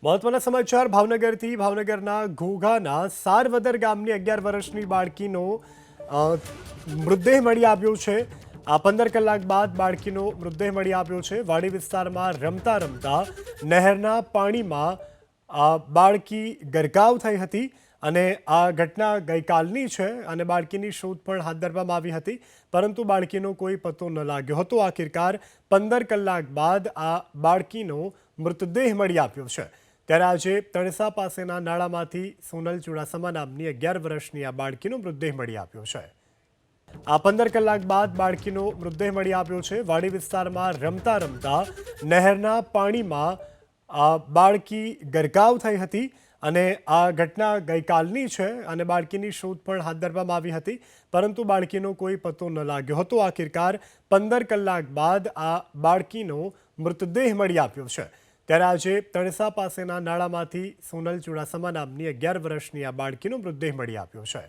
મહત્વના સમાચાર ભાવનગરથી ભાવનગરના ઘોઘાના સારવદર ગામની 11 વર્ષની બાળકીનો મૃતદેહ મળી આવ્યો છે। આ 15 કલાક બાદ બાળકીનો મૃતદેહ મળી આવ્યો છે। વાડી વિસ્તારમાં રમતા રમતા નહેરના પાણીમાં બાળકી ગરકાવ થઈ હતી અને આ ઘટના ગઈકાલની છે અને બાળકીની શોધ પણ હાથ ધરવામાં આવી હતી, પરંતુ બાળકીનો કોઈ પત્તો ન લાગ્યો હતો। આખિરકાર 15 કલાક બાદ આ બાળકીનો મૃતદેહ મળી આવ્યો છે। ત્યારે આજે તણસા પાસેના નાળામાંથી સોનલ ચુડાસમા નામની 11 વર્ષની આ બાળકીનો મૃતદેહ મળી આવ્યો છે। આ 15 કલાક બાદ બાળકીનો મૃતદેહ મળી આવ્યો છે। વાડી વિસ્તારમાં રમતા રમતા નહેરના પાણીમાં બાળકી ગરકાવ થઈ હતી અને આ ઘટના ગઈકાલની છે અને બાળકીની શોધ પણ હાથ ધરવામાં આવી હતી, પરંતુ બાળકીનો કોઈ પત્તો ન લાગ્યો હતો। આખિરકાર 15 કલાક બાદ આ બાળકીનો મૃતદેહ મળી આવ્યો છે। ત્યારે આજે તણસા પાસેના નાળામાંથી સોનલ ચુડાસમા નામની 11 વર્ષની આ બાળકીનો મૃતદેહ મળી આવ્યો છે।